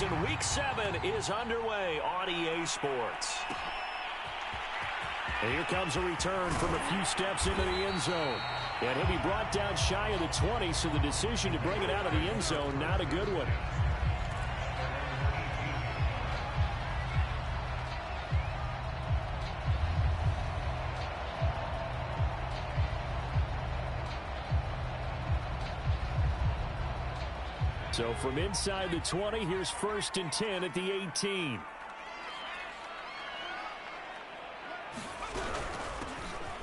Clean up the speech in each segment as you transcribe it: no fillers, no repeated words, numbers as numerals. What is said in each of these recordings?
preseason Week 7 is underway on EA Sports. And here comes a return from a few steps into the end zone. And he'll be brought down shy of the 20, so the decision to bring it out of the end zone, not a good one. So from inside the 20, here's 1st and 10 at the 18.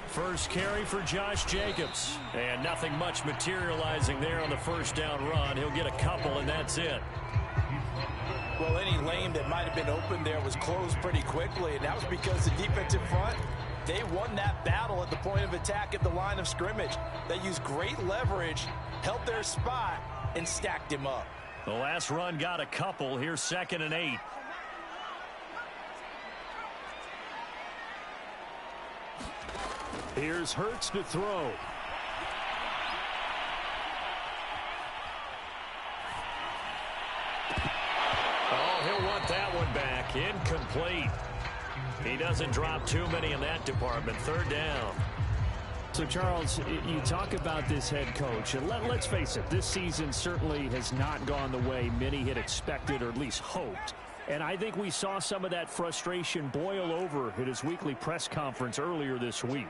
First carry for Josh Jacobs. And nothing much materializing there on the first down run. He'll get a couple, and that's it. Well, any lane that might have been open there was closed pretty quickly, and that was because the defensive front, they won that battle at the point of attack at the line of scrimmage. They used great leverage, held their spot, and stacked him up. The last run got a couple. Here's 2nd and 8. Here's Hurts to throw. Oh, he'll want that one back. Incomplete. He doesn't drop too many in that department. 3rd down. So, Charles, you talk about this head coach, and let's face it, this season certainly has not gone the way many had expected or at least hoped. And I think we saw some of that frustration boil over at his weekly press conference earlier this week.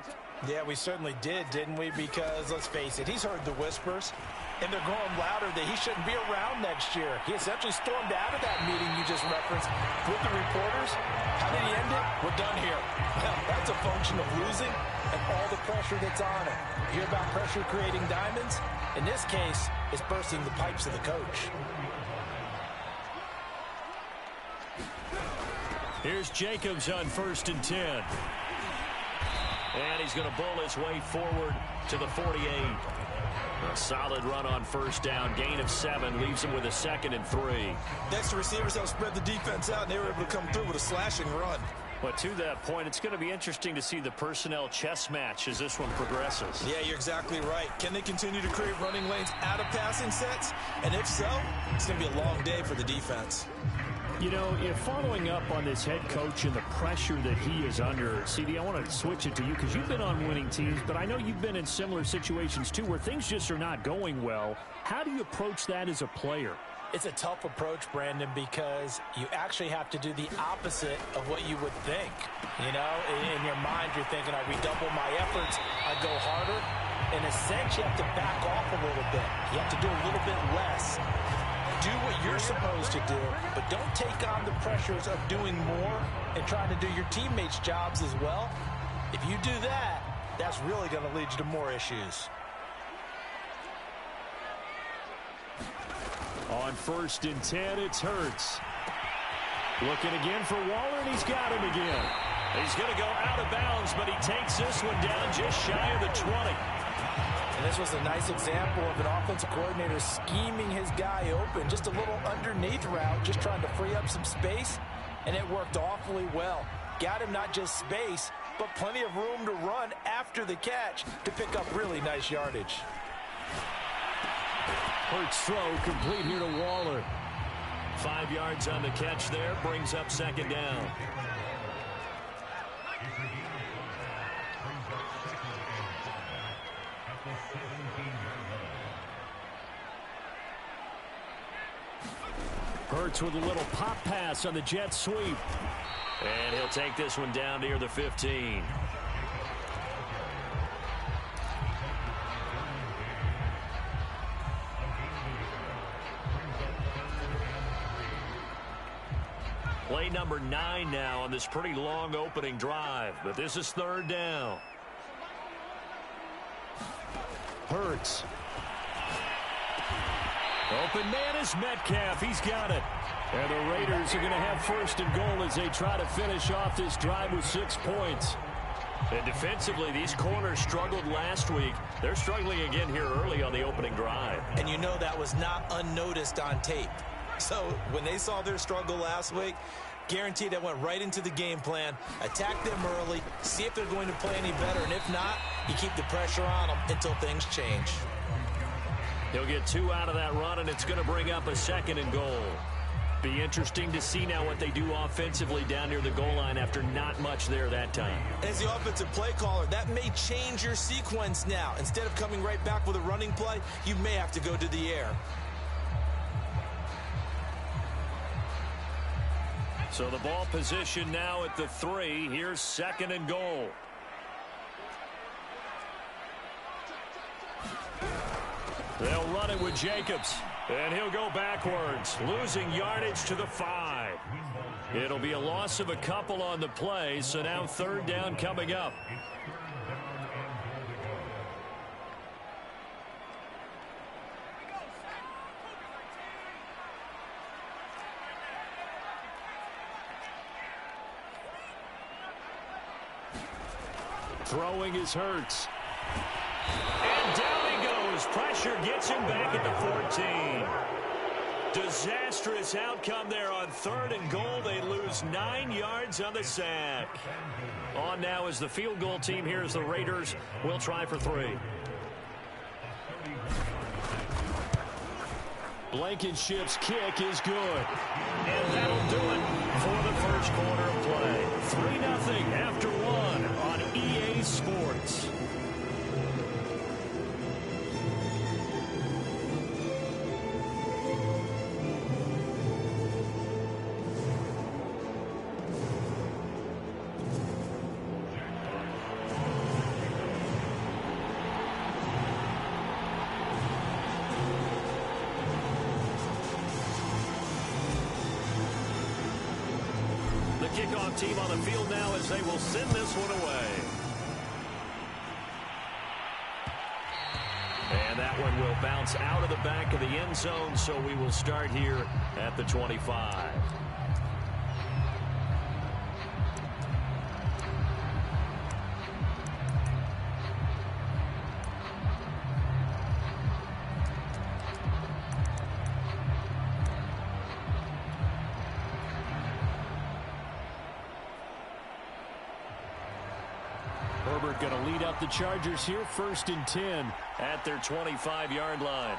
Yeah, we certainly did, didn't we? Because, let's face it, he's heard the whispers, and they're growing louder that he shouldn't be around next year. He essentially stormed out of that meeting you just referenced with the reporters. How did he end it? We're done here. Well, that's a function of losing and all the pressure that's on him. You hear about pressure creating diamonds? In this case, it's bursting the pipes of the coach. Here's Jacobs on 1st and 10. And he's going to bull his way forward to the 48. A solid run on 1st down. Gain of 7 leaves him with a 2nd and 3. Next, the receivers helped spread the defense out, and they were able to come through with a slashing run. But to that point, it's going to be interesting to see the personnel chess match as this one progresses. Yeah, you're exactly right. Can they continue to create running lanes out of passing sets? And if so, it's going to be a long day for the defense. You know, if following up on this head coach and the pressure that he is under, CD, I want to switch it to you because you've been on winning teams, but I know you've been in similar situations too where things just are not going well. How do you approach that as a player? It's a tough approach, Brandon, because you actually have to do the opposite of what you would think. You know, in your mind, you're thinking, I redouble my efforts, I go harder. In a sense, you have to back off a little bit. You have to do a little bit less. Do what you're supposed to do, but don't take on the pressures of doing more and trying to do your teammates' jobs as well. If you do that, that's really going to lead you to more issues. On 1st and 10, it's Hurts. Looking again for Waller, and he's got him again. He's going to go out of bounds, but he takes this one down just shy of the 20. And this was a nice example of an offensive coordinator scheming his guy open. Just a little underneath route, just trying to free up some space, and it worked awfully well. Got him not just space, but plenty of room to run after the catch to pick up really nice yardage. Hurts throw complete here to Waller. 5 yards on the catch there, brings up 2nd down. Hurts with a little pop pass on the jet sweep. And he'll take this one down near the 15. Play number 9 now on this pretty long opening drive. But this is 3rd down. Hurts. Open man is Metcalf. He's got it. And the Raiders are going to have 1st and goal as they try to finish off this drive with 6 points. And defensively, these corners struggled last week. They're struggling again here early on the opening drive. And you know that was not unnoticed on tape. So when they saw their struggle last week, guaranteed that went right into the game plan. Attack them early, see if they're going to play any better. And if not, you keep the pressure on them until things change. He'll get 2 out of that run, and it's going to bring up a 2nd and goal. Be interesting to see now what they do offensively down near the goal line after not much there that time. As the offensive play caller, that may change your sequence now. Instead of coming right back with a running play, you may have to go to the air. So the ball position now at the 3. Here's 2nd and goal. They'll run it with Jacobs. And he'll go backwards, losing yardage to the 5. It'll be a loss of a couple on the play, so now 3rd down coming up. Throwing is Hurts. And down he goes. Pressure gets him back at the 14. Disastrous outcome there on 3rd and goal. They lose 9 yards on the sack. On now is the field goal team. Here's the Raiders. We'll try for 3. Blankenship's kick is good. And that'll do it for the first quarter of play. 3-0 after 1 on EA Sports. Kickoff team on the field now as they will send this one away. And that one will bounce out of the back of the end zone, so we will start here at the 25. Herbert going to lead up the Chargers here, 1st and 10 at their 25-yard line.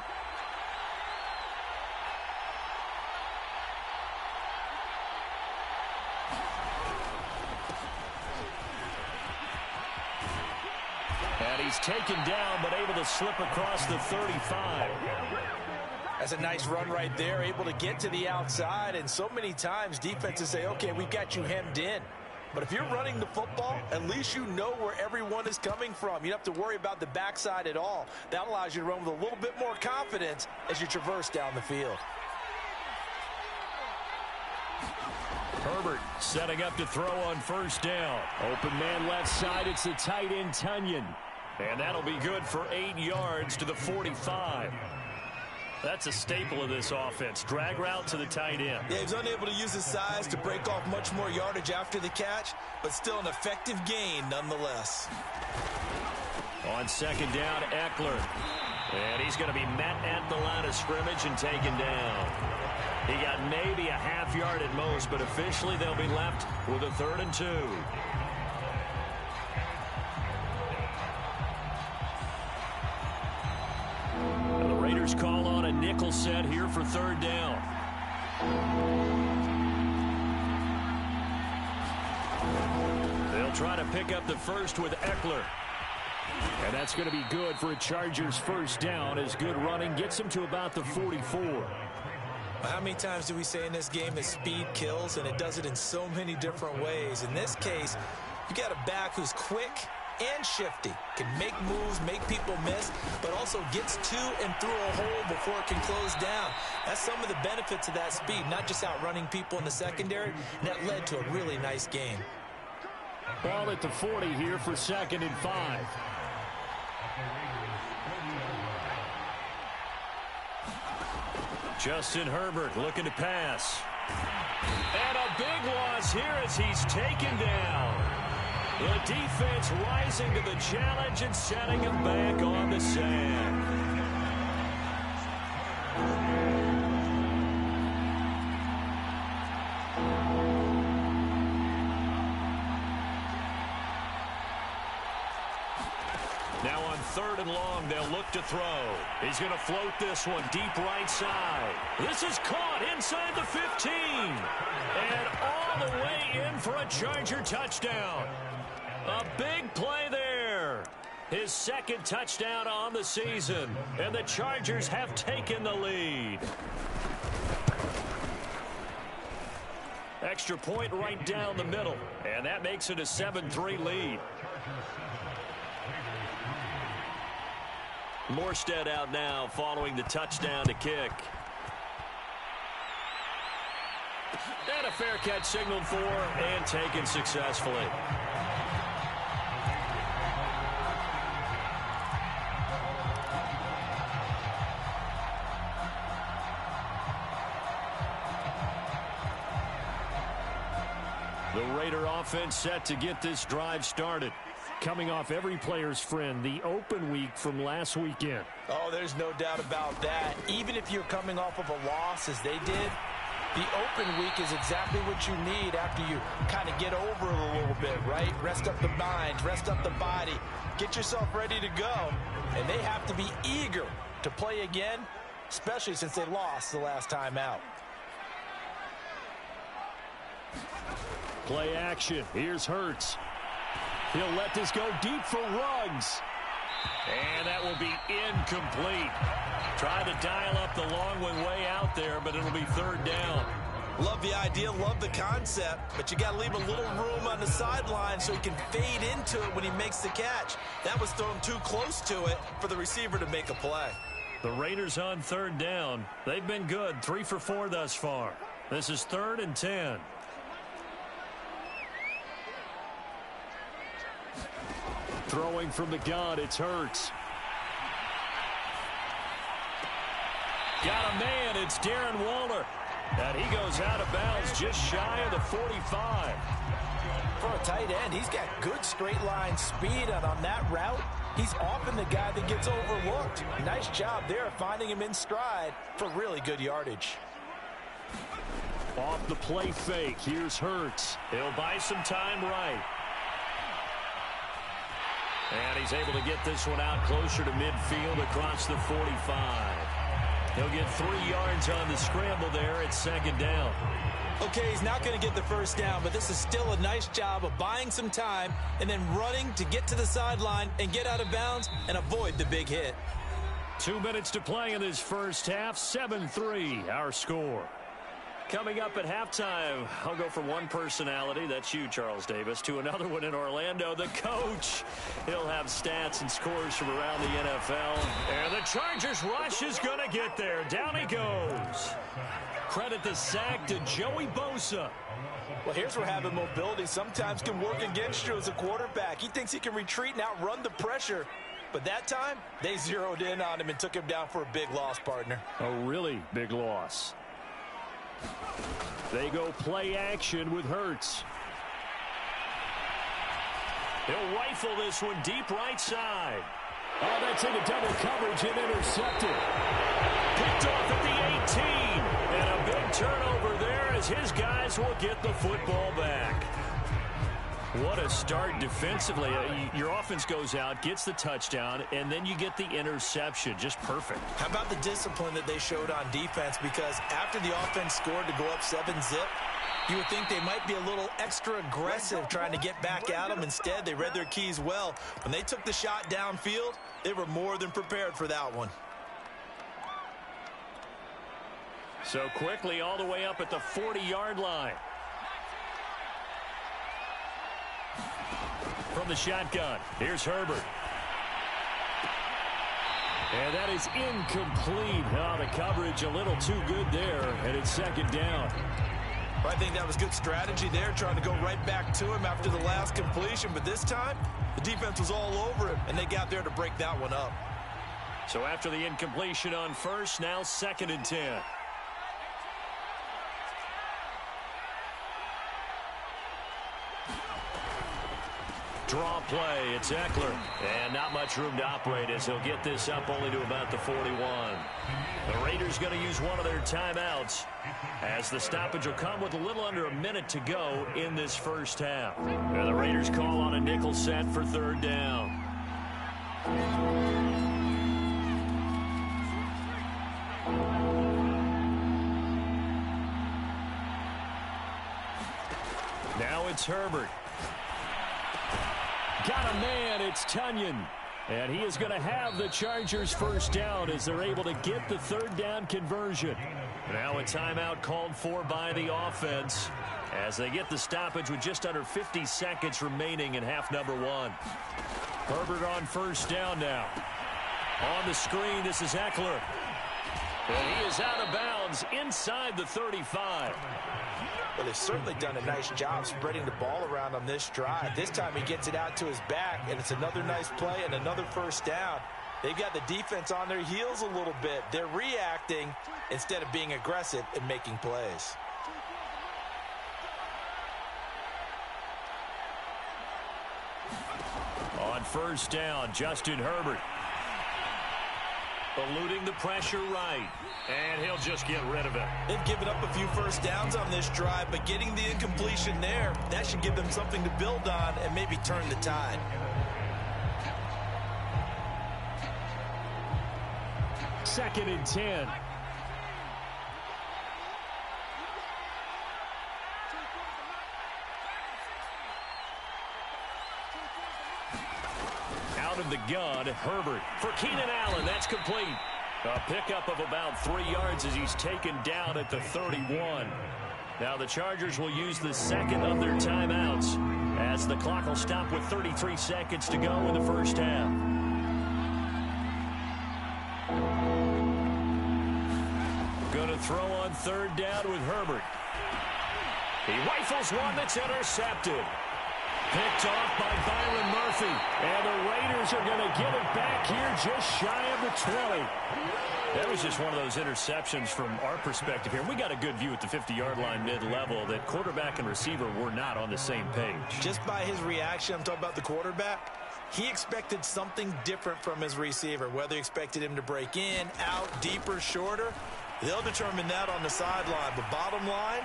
And he's taken down, but able to slip across the 35. That's a nice run right there, able to get to the outside, and so many times defenses say, okay, we've got you hemmed in. But if you're running the football, at least you know where everyone is coming from. You don't have to worry about the backside at all. That allows you to run with a little bit more confidence as you traverse down the field. Herbert setting up to throw on 1st down. Open man left side, it's the tight end Tunyon. And that'll be good for 8 yards to the 45. That's a staple of this offense. Drag route to the tight end. Yeah, he's unable to use his size to break off much more yardage after the catch, but still an effective gain nonetheless. On 2nd down, Eckler. And he's going to be met at the line of scrimmage and taken down. He got maybe a half yard at most, but officially they'll be left with a 3rd and 2. Raiders call on a nickel set here for 3rd down. They'll try to pick up the first with Eckler. And that's going to be good for a Chargers 1st down as good running gets them to about the 44. How many times do we say in this game that speed kills, and it does it in so many different ways? In this case, you got a back who's quick and shifty, can make moves, make people miss, but also gets to and through a hole before it can close down. That's some of the benefits of that speed, not just outrunning people in the secondary, and that led to a really nice game. Ball at the 40 here for 2nd and 5. Justin Herbert looking to pass. And a big loss here as he's taken down. The defense rising to the challenge and setting him back on the sack. Now on 3rd and long. They'll look to throw. He's going to float this one deep right side. This is caught inside the 15. And all the way in for a Charger touchdown. A big play there. His second touchdown on the season. And the Chargers have taken the lead. Extra point right down the middle. And that makes it a 7-3 lead. Morstead out now following the touchdown to kick. And a fair catch signaled for and taken successfully. The Raider offense set to get this drive started. Coming off every player's friend, the open week from last weekend. Oh, there's no doubt about that. Even if you're coming off of a loss as they did, the open week is exactly what you need after you kind of get over it a little bit, right? Rest up the mind, rest up the body, get yourself ready to go. And they have to be eager to play again, especially since they lost the last time out. Play action. Here's Hurts. He'll let this go deep for Ruggs. And that will be incomplete. Try to dial up the long one way out there, but it'll be third down. Love the idea, love the concept, but you got to leave a little room on the sideline so he can fade into it when he makes the catch. That was thrown too close to it for the receiver to make a play. The Raiders on third down. They've been good, 3 for 4 thus far. This is 3rd and 10. Throwing from the gun, it's Hurts. Got a man, it's Darren Waller. And he goes out of bounds just shy of the 45. For a tight end, he's got good straight line speed, and on that route, he's often the guy that gets overlooked. Nice job there finding him in stride for really good yardage. Off the play fake, here's Hurts. He'll buy some time right. And he's able to get this one out closer to midfield across the 45. He'll get 3 yards on the scramble there at second down. Okay, he's not going to get the first down, but this is still a nice job of buying some time and then running to get to the sideline and get out of bounds and avoid the big hit. 2 minutes to play in this first half. 7-3, our score. Coming up at halftime, I'll go from one personality, that's you, Charles Davis, to another one in Orlando, the coach. He'll have stats and scores from around the NFL. And the Chargers rush is going to get there. Down he goes. Credit the sack to Joey Bosa. Well, here's where having mobility sometimes can work against you as a quarterback. He thinks he can retreat and outrun the pressure. But that time, they zeroed in on him and took him down for a big loss, partner. A really big loss. They go play action with Hurts. He'll rifle this one deep right side. Oh, that's into double coverage and intercepted. Picked off at the 18. And a big turnover there as his guys will get the football back. What a start defensively. Your offense goes out, gets the touchdown, and then you get the interception. Just perfect. How about the discipline that they showed on defense? Because after the offense scored to go up 7-zip, you would think they might be a little extra aggressive trying to get back at them. Instead, they read their keys well. When they took the shot downfield, they were more than prepared for that one. So quickly all the way up at the 40-yard line. From the shotgun, here's Herbert. And that is incomplete. Oh, the coverage a little too good there, and it's second down. I think that was good strategy there, trying to go right back to him after the last completion. But this time, the defense was all over him, and they got there to break that one up. So after the incompletion on first, now 2nd and 10. Draw play, it's Eckler. And not much room to operate as he'll get this up only to about the 41. The Raiders going to use one of their timeouts as the stoppage will come with a little under a minute to go in this first half. And the Raiders call on a nickel set for 3rd down. Now it's Herbert. Got a man. It's Tonyan. And he is going to have the Chargers first down as they're able to get the third down conversion. Now a timeout called for by the offense as they get the stoppage with just under 50 seconds remaining in half number one. Herbert on first down now. On the screen, this is Eckler. And he is out of bounds inside the 35. Well, they've certainly done a nice job spreading the ball around on this drive. This time he gets it out to his back, and it's another nice play and another first down. They've got the defense on their heels a little bit. They're reacting instead of being aggressive and making plays. On first down, Justin Herbert. Eluding the pressure right. And he'll just get rid of it. They've given up a few first downs on this drive, but getting the incompletion there, that should give them something to build on and maybe turn the tide. Second and 10. Out of the gun, Herbert for Keenan Allen. That's complete. A pickup of about 3 yards as he's taken down at the 31. Now the Chargers will use the second of their timeouts as the clock will stop with 33 seconds to go in the first half. Going to throw on third down with Herbert. He rifles one that's intercepted. Picked off by Byron Murphy. And the Raiders are going to get it back here just shy of the 20. That was just one of those interceptions from our perspective here. We got a good view at the 50-yard line mid-level that quarterback and receiver were not on the same page. Just by his reaction, I'm talking about the quarterback, he expected something different from his receiver. Whether he expected him to break in, out, deeper, shorter, they'll determine that on the sideline. But bottom line,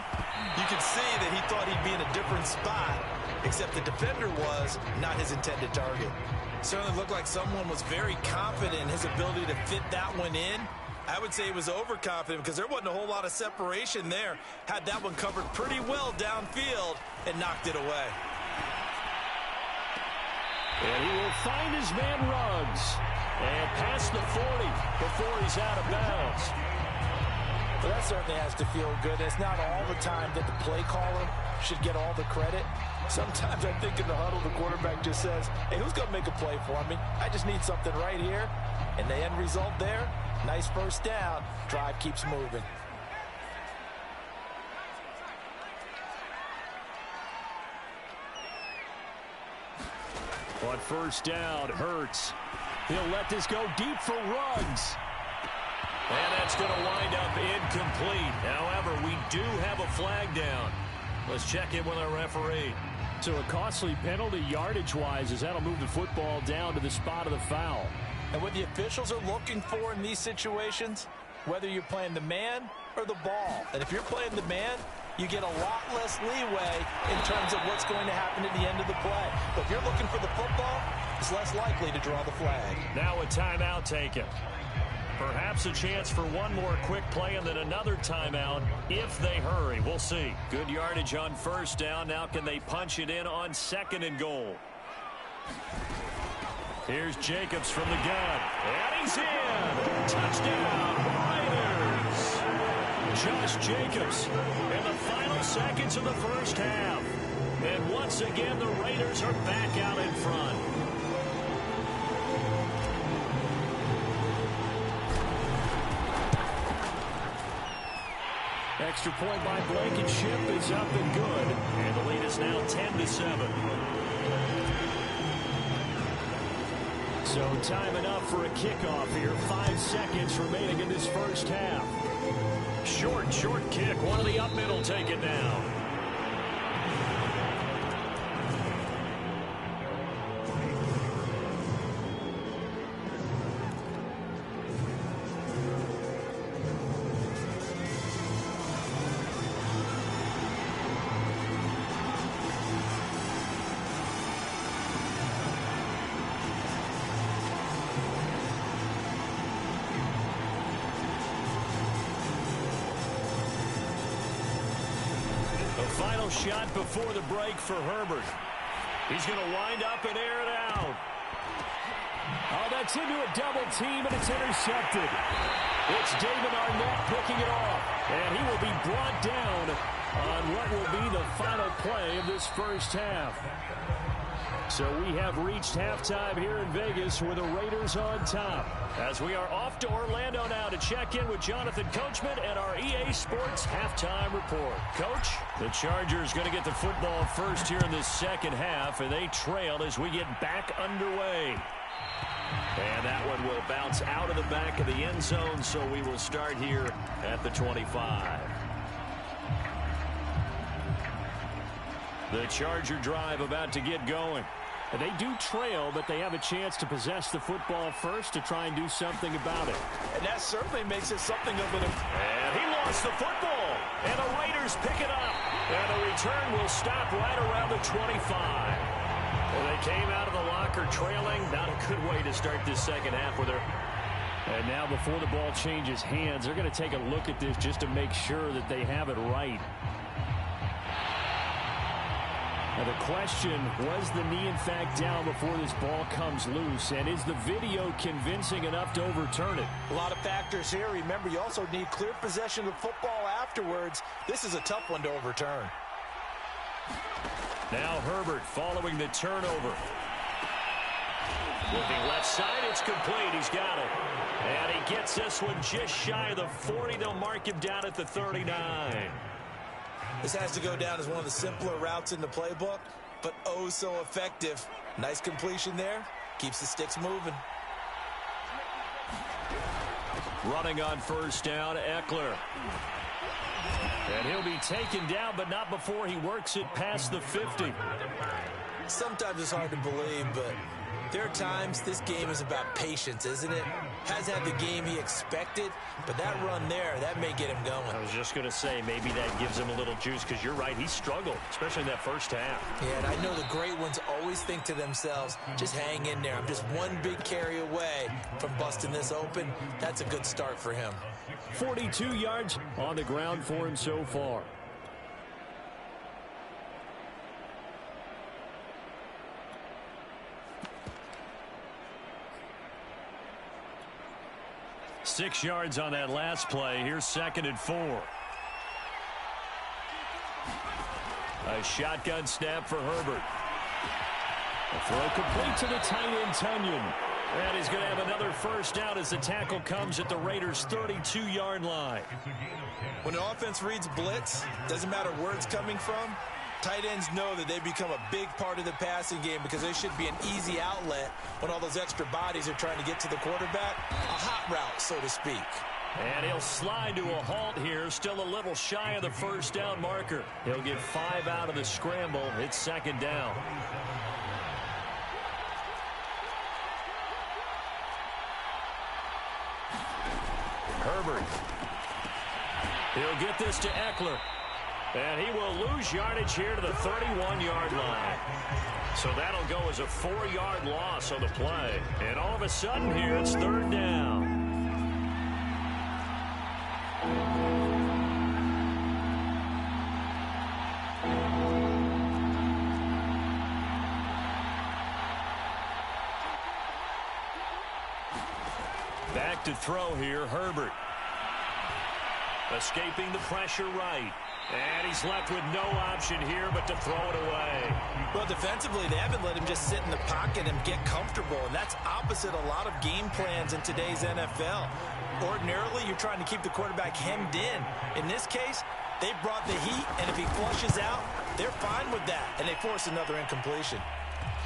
you can see that he thought he'd be in a different spot, except the defender was not his intended target. Certainly looked like someone was very confident in his ability to fit that one in. I would say he was overconfident because there wasn't a whole lot of separation there. Had that one covered pretty well downfield and knocked it away. And he will find his man Ruggs. And past the 40 before he's out of bounds. Well, that certainly has to feel good. It's not all the time that the play caller should get all the credit. Sometimes I think in the huddle, the quarterback just says, hey, who's going to make a play for me? I just need something right here. And the end result there, nice first down. Drive keeps moving. On first down, Hurts. He'll let this go deep for Ruggs. And that's going to wind up incomplete. However, we do have a flag down. Let's check in with our referee. So a costly penalty yardage-wise as that'll move the football down to the spot of the foul. And what the officials are looking for in these situations, whether you're playing the man or the ball. And if you're playing the man, you get a lot less leeway in terms of what's going to happen at the end of the play. But if you're looking for the football, it's less likely to draw the flag. Now a timeout taken. Perhaps a chance for one more quick play and then another timeout if they hurry. We'll see. Good yardage on first down. Now can they punch it in on second and goal? Here's Jacobs from the gun. And he's in. Touchdown, Raiders. Josh Jacobs in the final seconds of the first half. And once again, the Raiders are back out in front. Extra point by Blankenship is up and good. And the lead is now 10-7. So time enough for a kickoff here. 5 seconds remaining in this first half. Short kick. One of the up middle taken down. Final shot before the break for Herbert. He's going to wind up and air it out. Oh, that's into a double team, and it's intercepted. It's David Arnett picking it off, and he will be brought down on what will be the final play of this first half. So we have reached halftime here in Vegas with the Raiders on top. As we are off to Orlando now to check in with Jonathan Coachman and our EA Sports halftime report. Coach, the Chargers going to get the football first here in this second half, and they trail as we get back underway. And that one will bounce out of the back of the end zone, so we will start here at the 25. The Charger drive about to get going. And they do trail, but they have a chance to possess the football first to try and do something about it. And that certainly makes it something of an... And he lost the football. And the Raiders pick it up. And the return will stop right around the 25. Well, they came out of the locker trailing. Not a good way to start this second half with her. And now before the ball changes hands, they're going to take a look at this just to make sure that they have it right. Now the question, was the knee in fact down before this ball comes loose? And is the video convincing enough to overturn it? A lot of factors here. Remember, you also need clear possession of the football afterwards. This is a tough one to overturn. Now Herbert following the turnover. Looking left side, it's complete. He's got it. And he gets this one just shy of the 40. They'll mark him down at the 39. This has to go down as one of the simpler routes in the playbook, but oh so effective. Nice completion there. Keeps the sticks moving. Running on first down, Eckler. And he'll be taken down, but not before he works it past the 50. Sometimes it's hard to believe, but there are times this game is about patience, isn't it? Hasn't had the game he expected, but that run there, that may get him going. I was just going to say, maybe that gives him a little juice, because you're right, he struggled, especially in that first half. Yeah, and I know the great ones always think to themselves, just hang in there. I'm just one big carry away from busting this open. That's a good start for him. 42 yards on the ground for him so far. Six yards on that last play. Here's 2nd and 4. A shotgun snap for Herbert. A throw complete to the tight end, Tunyon. And he's going to have another first down as the tackle comes at the Raiders' 32-yard line. When an offense reads blitz, doesn't matter where it's coming from, tight ends know that they become a big part of the passing game because they should be an easy outlet when all those extra bodies are trying to get to the quarterback. A hot route, so to speak. And he'll slide to a halt here, still a little shy of the first down marker. He'll get 5 out of the scramble. It's 2nd down. Herbert. He'll get this to Eckler. And he will lose yardage here to the 31-yard line. So that'll go as a 4-yard loss on the play. And all of a sudden here, it's 3rd down. Back to throw here, Herbert. Escaping the pressure right. And he's left with no option here but to throw it away. Well, defensively, they haven't let him just sit in the pocket and get comfortable, and that's opposite a lot of game plans in today's NFL. Ordinarily, you're trying to keep the quarterback hemmed in. In this case, they brought the heat, and if he flushes out, they're fine with that, and they force another incompletion.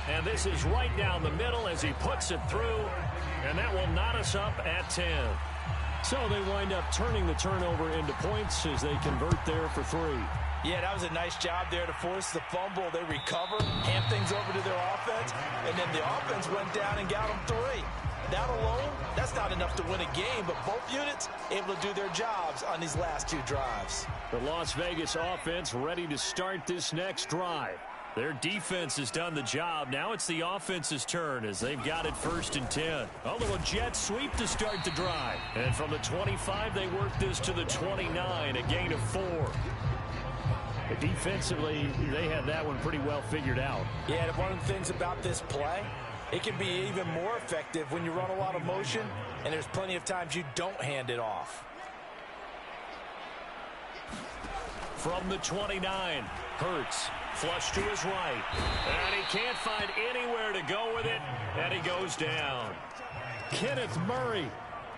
And this is right down the middle as he puts it through, and that will knot us up at 10. So they wind up turning the turnover into points as they convert there for 3. Yeah, that was a nice job there to force the fumble. They recover, hand things over to their offense, and then the offense went down and got them 3. That alone, that's not enough to win a game, but both units able to do their jobs on these last 2 drives. The Las Vegas offense ready to start this next drive. Their defense has done the job. Now it's the offense's turn as they've got it 1st and 10. A little jet sweep to start the drive. And from the 25, they work this to the 29, a gain of 4. The Defensively, they had that one pretty well figured out. Yeah, and one of the things about this play, it can be even more effective when you run a lot of motion, and there's plenty of times you don't hand it off. From the 29, Hurts flush to his right, and he can't find anywhere to go with it, and he goes down. Kenneth Murray.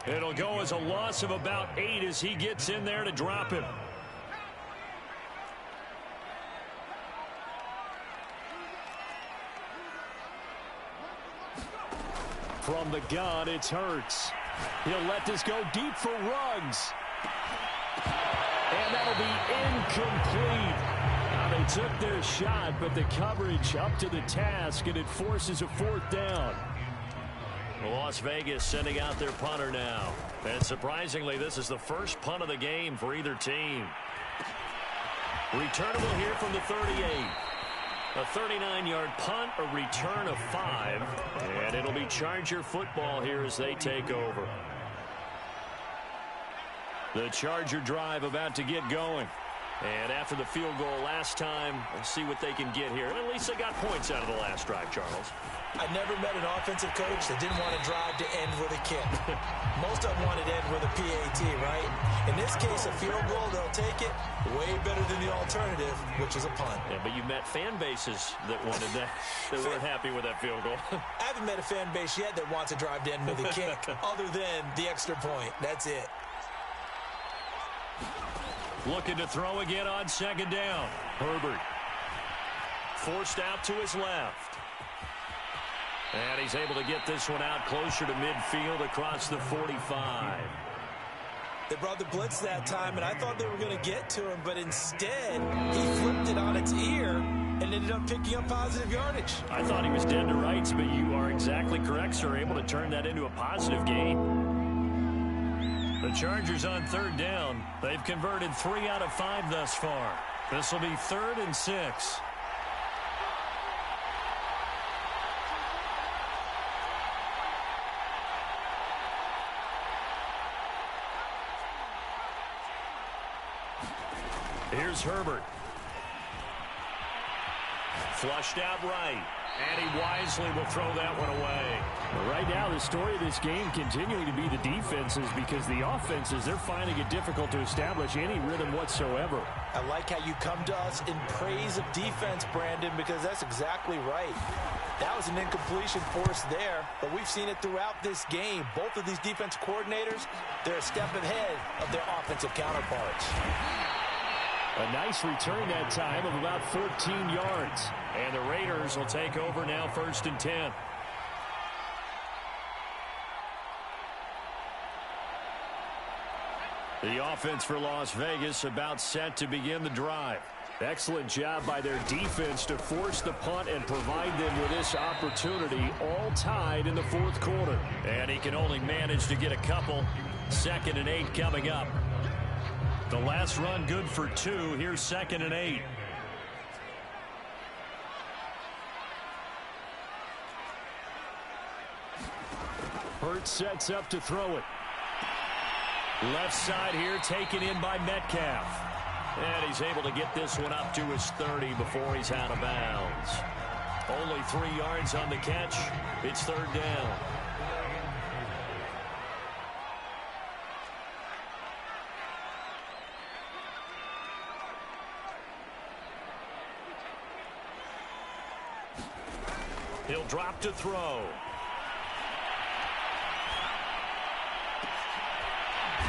It'll go as a loss of about 8 as he gets in there to drop him. From the gun, it's Hurts. He'll let this go deep for Ruggs. And that'll be incomplete. Now, they took their shot, but the coverage up to the task, and it forces a 4th down. Las Vegas sending out their punter now. And surprisingly, this is the first punt of the game for either team. Returnable here from the 38. A 39-yard punt, a return of 5. And it'll be Charger football here as they take over. The Charger drive about to get going. And after the field goal last time, we'll see what they can get here. And at least they got points out of the last drive, Charles. I never met an offensive coach that didn't want to drive to end with a kick. Most of them wanted to end with a PAT, right? In this case, a field goal, they'll take it. Way better than the alternative, which is a punt. Yeah, but you met fan bases that wanted that, that weren't happy with that field goal. I haven't met a fan base yet that wants to drive to end with a kick, other than the extra point. That's it. Looking to throw again on 2nd down. Herbert forced out to his left. And he's able to get this one out closer to midfield across the 45. They brought the blitz that time, and I thought they were going to get to him, but instead he flipped it on its ear and ended up picking up positive yardage. I thought he was dead to rights, but you are exactly correct, sir. Able to turn that into a positive gain. The Chargers on 3rd down. They've converted 3 out of 5 thus far. This will be 3rd and 6. Here's Herbert. Flushed out right. And he wisely will throw that one away. Right now, the story of this game continuing to be the defenses, because the offenses, they're finding it difficult to establish any rhythm whatsoever. I like how you come to us in praise of defense, Brandon, because that's exactly right. That was an incompletion force there, but we've seen it throughout this game. Both of these defense coordinators, they're a step ahead of their offensive counterparts. A nice return that time of about 14 yards. And the Raiders will take over now 1st and 10. The offense for Las Vegas about set to begin the drive. Excellent job by their defense to force the punt and provide them with this opportunity, all tied in the 4th quarter. And he can only manage to get a couple. 2nd and 8 coming up. The last run good for 2. Here's 2nd and 8. Hurts sets up to throw it. Left side here taken in by Metcalf. And he's able to get this one up to his 30 before he's out of bounds. Only 3 yards on the catch. It's 3rd down. He'll drop to throw.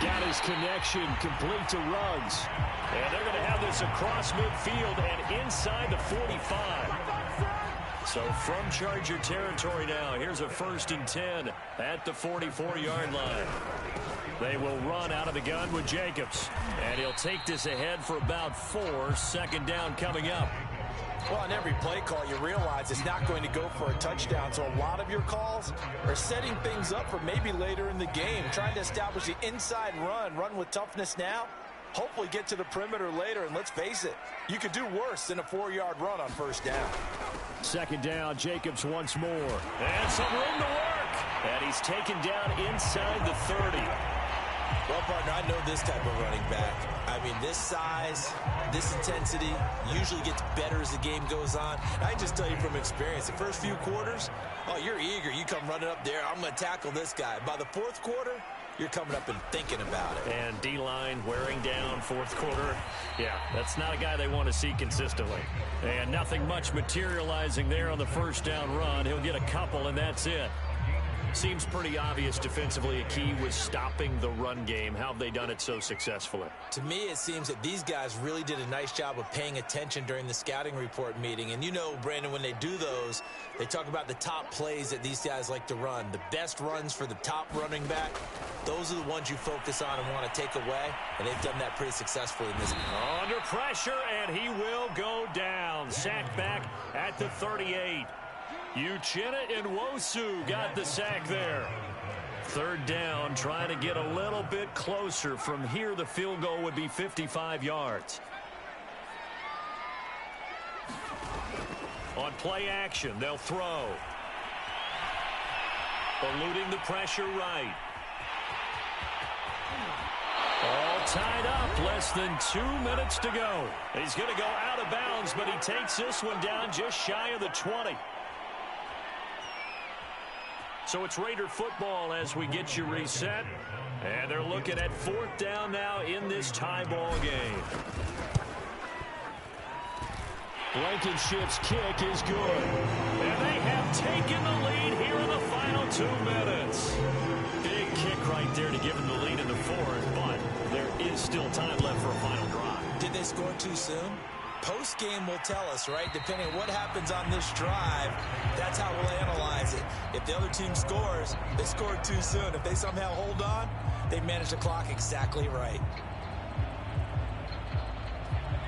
Got his connection complete to Ruggs. And they're going to have this across midfield and inside the 45. So from Charger territory now, here's a 1st and 10 at the 44-yard line. They will run out of the gun with Jacobs. And he'll take this ahead for about 4. 2nd down coming up. Well, on every play call, you realize it's not going to go for a touchdown. So a lot of your calls are setting things up for maybe later in the game, trying to establish the inside run with toughness now, hopefully get to the perimeter later. And let's face it, you could do worse than a 4-yard run on 1st down. 2nd down, Jacobs once more. And some room to work. And he's taken down inside the 30. Well, Well, partner, I know this type of running back. I mean, this size, this intensity usually gets better as the game goes on. I can just tell you from experience, the first few quarters, oh, you're eager. You come running up there, I'm going to tackle this guy. By the fourth quarter, you're coming up and thinking about it. And D-line wearing down fourth quarter. Yeah, that's not a guy they want to see consistently. And nothing much materializing there on the first down run. He'll get a couple, and that's it. Seems pretty obvious defensively a key was stopping the run game. How have they done it so successfully? To me, it seems that these guys really did a nice job of paying attention during the scouting report meeting. And you know, Brandon, when they do those, they talk about the top plays that these guys like to run. The best runs for the top running back, those are the ones you focus on and want to take away. And they've done that pretty successfully in this game. Under pressure, and he will go down. Sacked back at the 38. Uchenna Nwosu got the sack there. Third down, trying to get a little bit closer. From here, the field goal would be 55 yards. On play action, they'll throw. Eluding the pressure right. All tied up, less than 2 minutes to go. He's going to go out of bounds, but he takes this one down just shy of the 20. So it's Raider football as we get you reset. And they're looking at fourth down now in this tie ball game. Blankenship's kick is good. And they have taken the lead here in the final 2 minutes. Big kick right there to give them the lead in the fourth, but there is still time left for a final drive. Did they score too soon? Post-game will tell us, right? Depending on what happens on this drive, that's how we'll analyze it. If the other team scores, they scored too soon. If they somehow hold on, they manage the clock exactly right.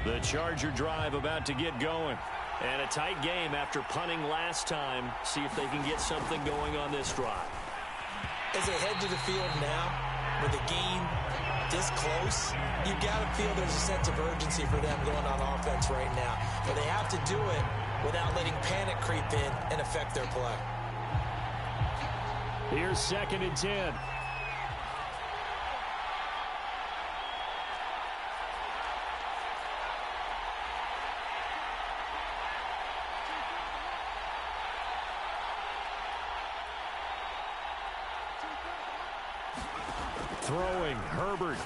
The Charger drive about to get going. And a tight game after punting last time. See if they can get something going on this drive. As they head to the field now, with a game this close, you got to feel there's a sense of urgency for them going on offense right now. But they have to do it without letting panic creep in and affect their play. Here's 2nd and 10. Throwing, Herbert.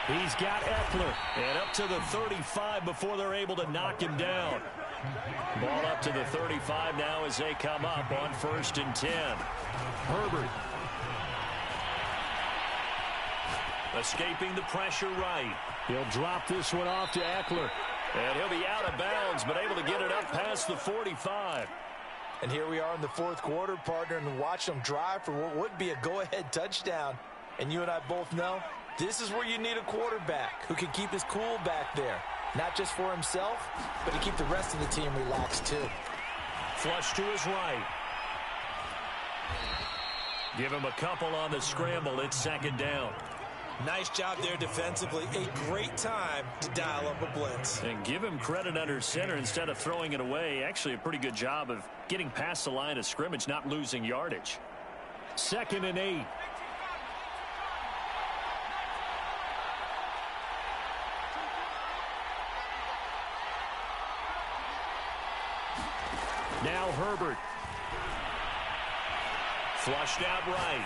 He's got Eckler. And up to the 35 before they're able to knock him down. Ball up to the 35 now as they come up on 1st and 10. Herbert. Escaping the pressure right. He'll drop this one off to Eckler. And he'll be out of bounds, but able to get it up past the 45. And here we are in the fourth quarter, partner, and watch them drive for what would be a go-ahead touchdown. And you and I both know this is where you need a quarterback who can keep his cool back there. Not just for himself, but to keep the rest of the team relaxed too. Flush to his right. Give him a couple on the scramble. It's 2nd down. Nice job there defensively. A great time to dial up a blitz. And give him credit under center instead of throwing it away. Actually a pretty good job of getting past the line of scrimmage, not losing yardage. 2nd and 8. Now Herbert. Flushed out right.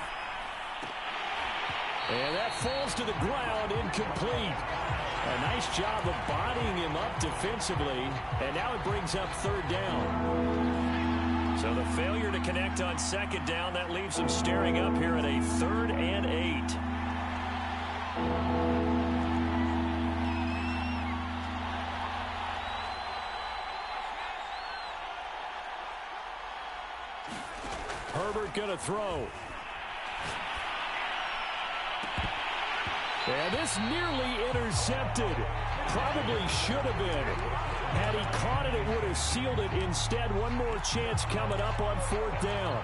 And that falls to the ground, incomplete. A nice job of bodying him up defensively. And now it brings up 3rd down. So the failure to connect on 2nd down, that leaves them staring up here at a 3rd and 8. Herbert gonna throw. And this nearly intercepted. Probably should have been. Had he caught it, it would have sealed it. Instead, one more chance coming up on 4th down.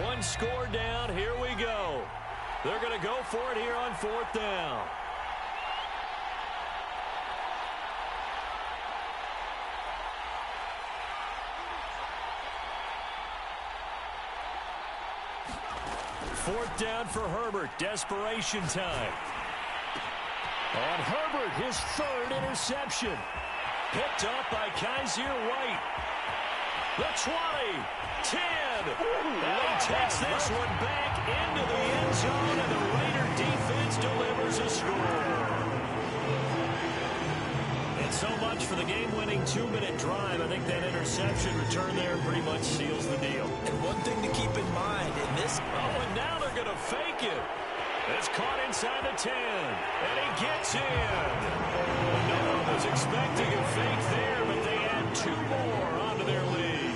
One score down. Here we go. They're going to go for it here on 4th down. 4th down for Herbert. Desperation time. On Herbert, his 3rd interception. Picked up by Kaiser White. The 20, 10. He takes this one back into the end zone, and the Raider defense delivers a score. And so much for the game-winning 2-minute drive. I think that interception return there pretty much seals the deal. And one thing to keep in mind in this... Oh, and now they're going to fake it. It's caught inside the 10, and he gets in. No one was expecting a fake there, but they add 2 more onto their lead.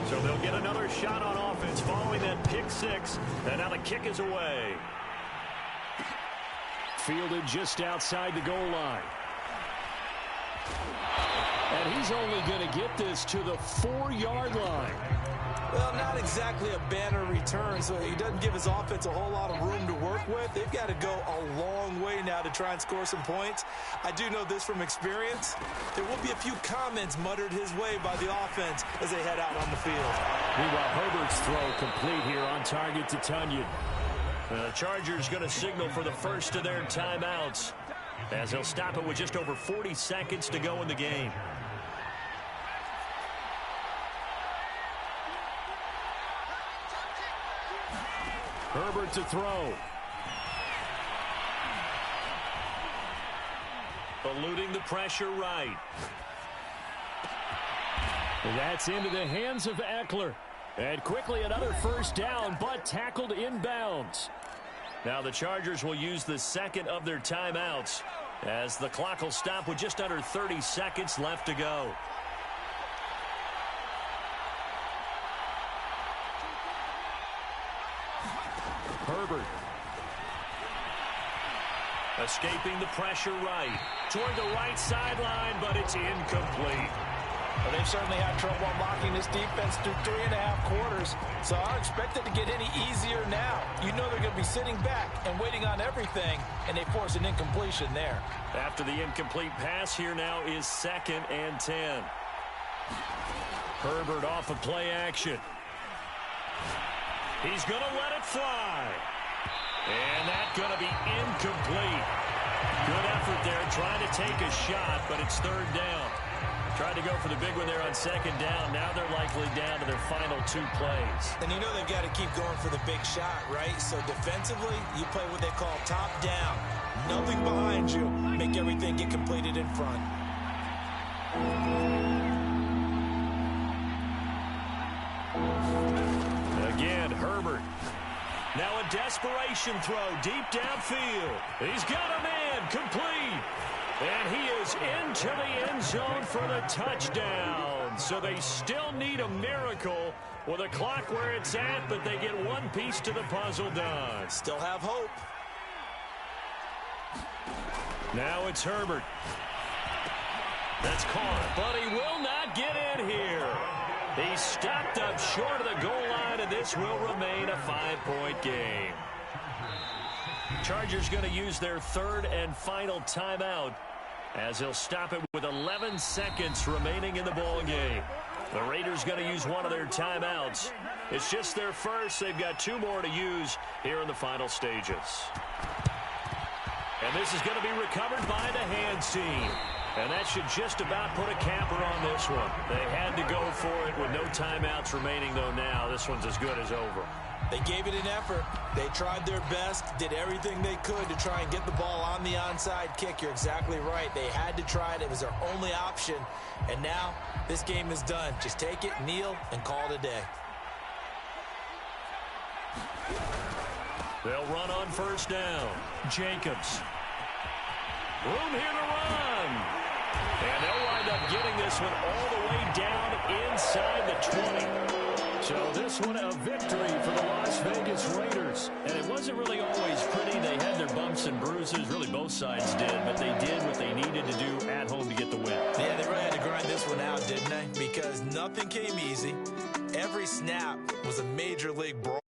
So they'll get another shot on offense following that pick 6, and now the kick is away. Fielded just outside the goal line. And he's only going to get this to the 4-yard line. Well, not exactly a banner return, so he doesn't give his offense a whole lot of room to work with. They've got to go a long way now to try and score some points. I do know this from experience. There will be a few comments muttered his way by the offense as they head out on the field. Meanwhile, Herbert's throw complete here on target to Tunyon. The Chargers going to signal for the first of their timeouts, as they'll stop it with just over 40 seconds to go in the game. Herbert to throw. Eluding the pressure right. That's into the hands of Eckler. And quickly another first down, but tackled inbounds. Now the Chargers will use the 2nd of their timeouts, as the clock will stop with just under 30 seconds left to go. Herbert. Escaping the pressure right. Toward the right sideline, but it's incomplete. Well, they've certainly had trouble unlocking this defense through 3.5 quarters, so I don't expect it to get any easier now. You know they're going to be sitting back and waiting on everything, and they force an incompletion there. After the incomplete pass, here now is 2nd and 10. Herbert off of play action. He's going to let it fly. And that's going to be incomplete. Good effort there trying to take a shot, but it's 3rd down. Tried to go for the big one there on 2nd down. Now they're likely down to their final 2 plays. And you know they've got to keep going for the big shot, right? So defensively, you play what they call top down. Nothing behind you. Make everything get completed in front. Again, Herbert. Now a desperation throw deep downfield. He's got a man complete. And he is into the end zone for the touchdown. So they still need a miracle with a clock where it's at, but they get one piece to the puzzle done. Still have hope. Now it's Herbert. That's caught, but he will not get in here. He's stopped up short of the goal line, and this will remain a 5-point game. Chargers going to use their 3rd and final timeout, as they'll stop it with 11 seconds remaining in the ball game. The Raiders going to use one of their timeouts. It's just their first. They've got 2 more to use here in the final stages. And this is going to be recovered by the hands team. And that should just about put a capper on this one. They had to go for it with no timeouts remaining, though. Now this one's as good as over. They gave it an effort. They tried their best, did everything they could to try and get the ball on the onside kick. You're exactly right. They had to try it. It was their only option. And now this game is done. Just take it, kneel, and call it a day. They'll run on first down. Jacobs. Room here to run. And they'll wind up getting this one all the way down inside the 20. So this one a victory for the Las Vegas Raiders. And it wasn't really always pretty. They had their bumps and bruises. Really both sides did. But they did what they needed to do at home to get the win. Yeah, they really had to grind this one out, didn't they? Because nothing came easy. Every snap was a major league brawl.